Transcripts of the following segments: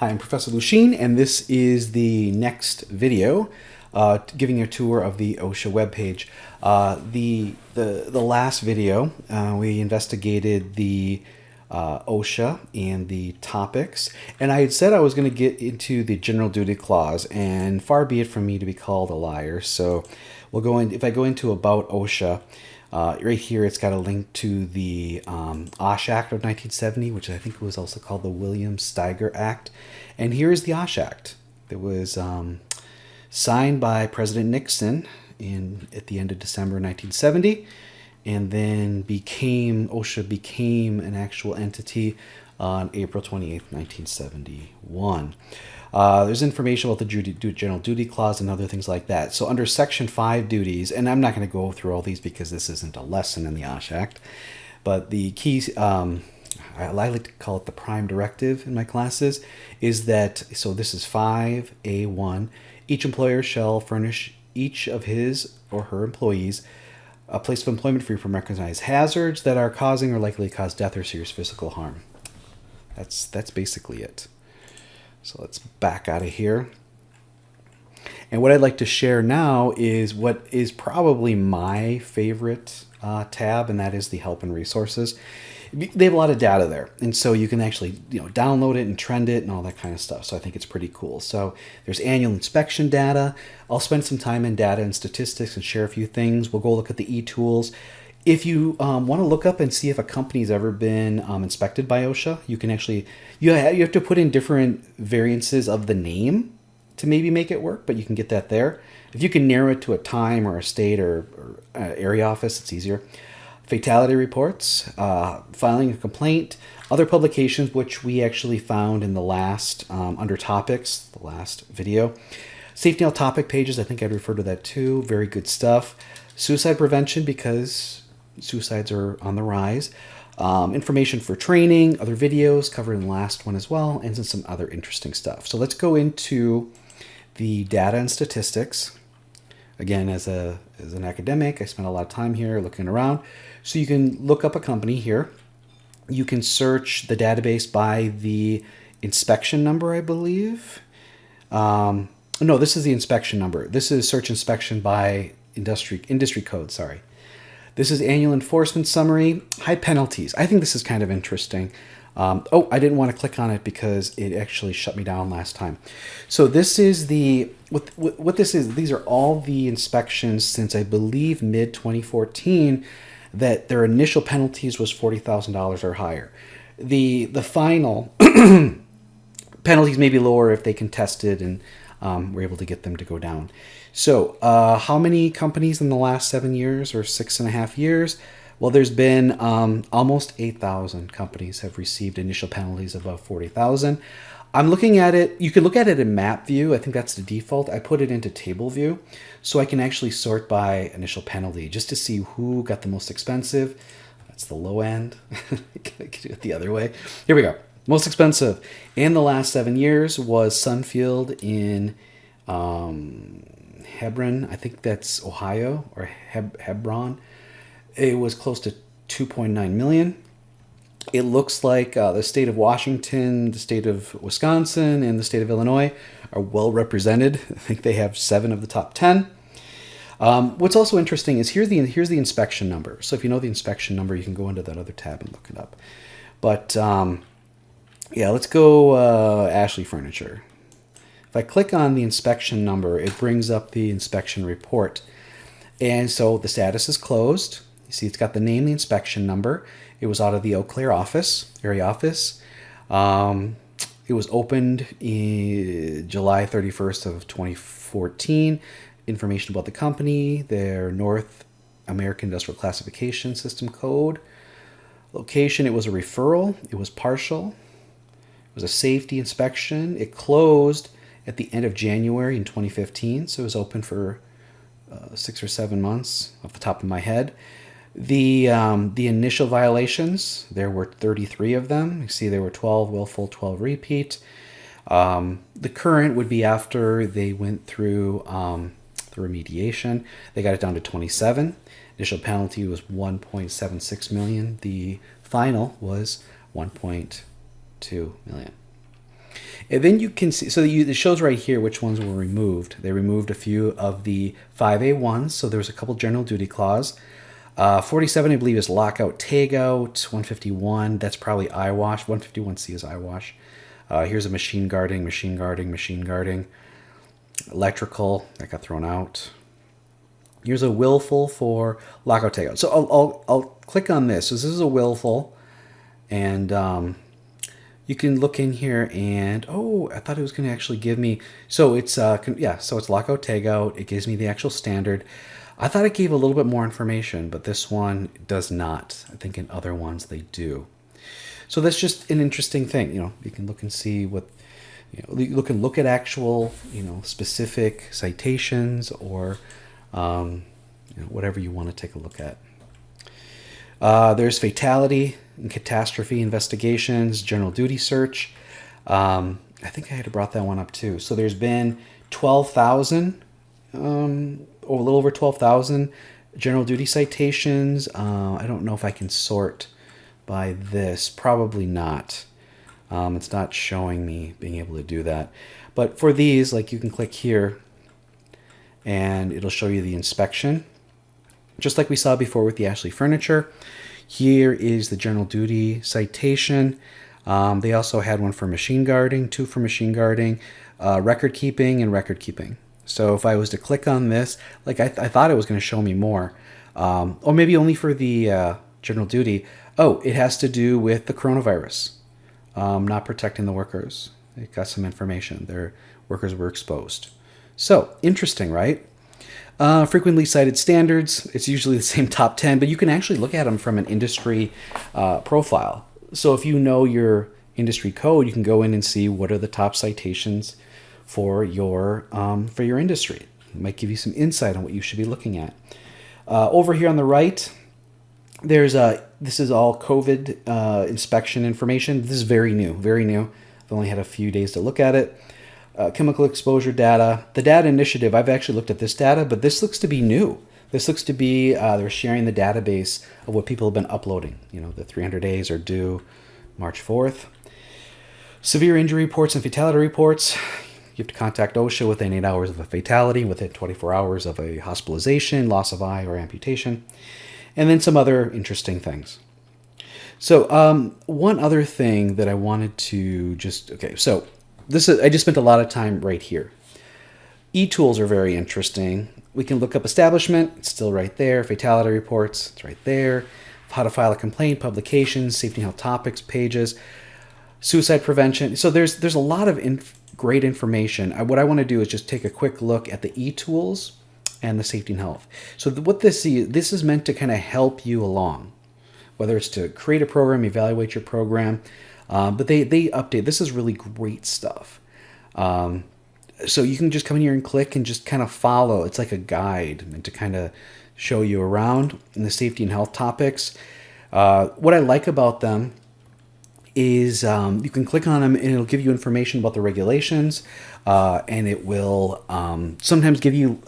Hi, I'm Professor Lushin, and this is the next video giving you a tour of the OSHA webpage. The last video, we investigated the OSHA and the topics, and I had said I was going to get into the general duty clause, and far be it from me to be called a liar. So we'll go in. If I go into About OSHA, right here, it's got a link to the OSHA Act of 1970, which I think was also called the Williams-Steiger Act. And here is the OSHA Act that was signed by President Nixon at the end of December 1970, and then OSHA became an actual entity on April 28th, 1971. There's information about the general duty clause and other things like that. So under Section 5 duties, and I'm not going to go through all these because this isn't a lesson in the OSHA Act, but the keys, I like to call it the prime directive in my classes, is that, so this is 5A1, each employer shall furnish each of his or her employees a place of employment free from recognized hazards that are causing or likely to cause death or serious physical harm. That's basically it. So let's back out of here. And what I'd like to share now is what is probably my favorite tab, and that is the help and resources. They have a lot of data there, and so you can actually download it and trend it and all that kind of stuff. So I think it's pretty cool. So there's annual inspection data. I'll spend some time in data and statistics and share a few things. We'll go look at the e-tools. If you want to look up and see if a company's ever been inspected by OSHA, you can actually, you have to put in different variances of the name to maybe make it work, but you can get that there. If you can narrow it to a time or a state or area office, it's easier. Fatality reports, filing a complaint, other publications, which we actually found in the last, under topics, the last video. Safety Net topic pages, I think I'd refer to that too. Very good stuff. Suicide prevention, because suicides are on the rise. Information for training, other videos covered in the last one as well, and some other interesting stuff. So let's go into the data and statistics. Again, as an academic, I spent a lot of time here looking around. So you can look up a company here. You can search the database by the inspection number, I believe. No, this is the inspection number. This is search inspection by industry code, sorry. This is annual enforcement summary, high penalties. I think this is kind of interesting. Oh, I didn't want to click on it because it actually shut me down last time. So this is what this is. These are all the inspections since I believe mid 2014 that their initial penalties was $40,000 or higher. The final penalties may be lower if they contested and we're able to get them to go down. So how many companies in the last 7 years or 6.5 years? Well, there's been almost 8,000 companies have received initial penalties above 40,000. I'm looking at it. You can look at it in map view. I think that's the default. I put it into table view so I can actually sort by initial penalty just to see who got the most expensive. That's the low end. Can I do it the other way? Here we go. Most expensive in the last 7 years was Sunfield in Hebron. I think that's Ohio, or Hebron. It was close to 2.9 million. It looks like the state of Washington, the state of Wisconsin, and the state of Illinois are well represented. I think they have 7 of the top 10. What's also interesting is here's the inspection number. So if you know the inspection number, you can go into that other tab and look it up. But yeah, let's go Ashley Furniture. If I click on the inspection number, it brings up the inspection report. And so the status is closed. You see it's got the name, the inspection number. It was out of the Eau Claire area office. It was opened in July 31st of 2014. Information about the company, their North American Industrial Classification System code. Location, it was a referral. It was partial. It was a safety inspection. It closed at the end of January in 2015, so it was open for 6 or 7 months off the top of my head. The initial violations, there were 33 of them. You see there were 12 willful, 12 repeat. The current would be after they went through the remediation. They got it down to 27. Initial penalty was 1.76 million. The final was 1.2 million. And then you can see, so it shows right here which ones were removed. They removed a few of the 5A1s, so there's a couple general duty clause. 47, I believe, is lockout, tagout. 151, that's probably eyewash. 151C is eyewash. Here's a machine guarding. Electrical, that got thrown out. Here's a willful for lockout, tagout. So I'll click on this. So this is a willful, and you can look in here and, oh, I thought it was going to actually give me, so it's, yeah, so it's lockout, tagout. It gives me the actual standard. I thought it gave a little bit more information, but this one does not. I think in other ones they do. So that's just an interesting thing. You know, you can look and see what, you know, you can look at actual, you know, specific citations or you know, whatever you want to take a look at. There's fatality and catastrophe investigations, general duty search. I think I had brought that one up too. So there's been 12,000, or a little over 12,000 general duty citations. I don't know if I can sort by this. Probably not. It's not showing me being able to do that. But for these, like, you can click here and it'll show you the inspection. Just like we saw before with the Ashley furniture. Here is the general duty citation. They also had one for machine guarding, 2 for machine guarding, record keeping, and record keeping. So if I was to click on this, like I thought it was going to show me more, or maybe only for the general duty. Oh, it has to do with the coronavirus, not protecting the workers. It got some information. Their workers were exposed. So interesting, right? Frequently cited standards. It's usually the same top 10, but you can actually look at them from an industry profile. So if you know your industry code, you can go in and see what are the top citations for your industry. It might give you some insight on what you should be looking at. Over here on the right, there's this is all COVID inspection information. This is very new, very new. I've only had a few days to look at it. Chemical exposure data. The data initiative, I've actually looked at this data, but this looks to be new. This looks to be, they're sharing the database of what people have been uploading. You know, the 300 days are due March 4th. Severe injury reports and fatality reports. You have to contact OSHA within 8 hours of a fatality, within 24 hours of a hospitalization, loss of eye, or amputation. And then some other interesting things. So one other thing that I wanted to just, okay, so I just spent a lot of time right here. E-tools are very interesting. We can look up establishment, it's still right there. Fatality reports, it's right there. How to file a complaint, publications, safety and health topics, pages, suicide prevention. So there's a lot of great information. What I want to do is just take a quick look at the e-tools and the safety and health. So what this is meant to kind of help you along, whether it's to create a program, evaluate your program. But they update. This is really great stuff. So you can just come in here and click and just kind of follow. It's like a guide meant to kind of show you around in the safety and health topics. What I like about them is you can click on them and it'll give you information about the regulations, and it will sometimes give you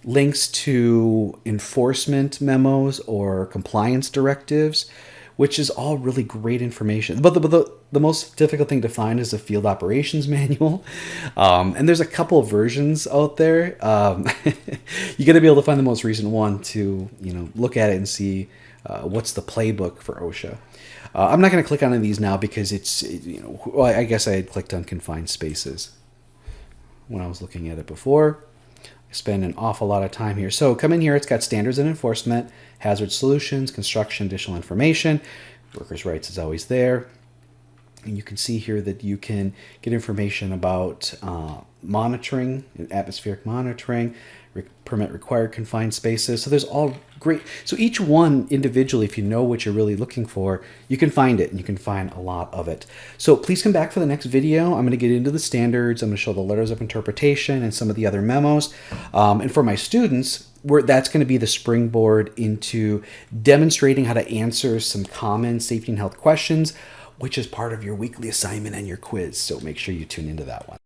links to enforcement memos or compliance directives, which is all really great information. But the most difficult thing to find is the field operations manual. And there's a couple of versions out there. You got to be able to find the most recent one to, you know, look at it and see what's the playbook for OSHA. I'm not going to click on any of these now because it's, you know, well, I guess I had clicked on confined spaces when I was looking at it before. I spend an awful lot of time here. So come in here, it's got standards and enforcement, hazard solutions, construction, additional information. Workers' rights is always there. And you can see here that you can get information about monitoring, atmospheric monitoring, permit required confined spaces. So there's all great. So each one individually, if you know what you're really looking for, you can find it and you can find a lot of it. So please come back for the next video. I'm going to get into the standards. I'm going to show the letters of interpretation and some of the other memos. And for my students, that's going to be the springboard into demonstrating how to answer some common safety and health questions, which is part of your weekly assignment and your quiz. So make sure you tune into that one.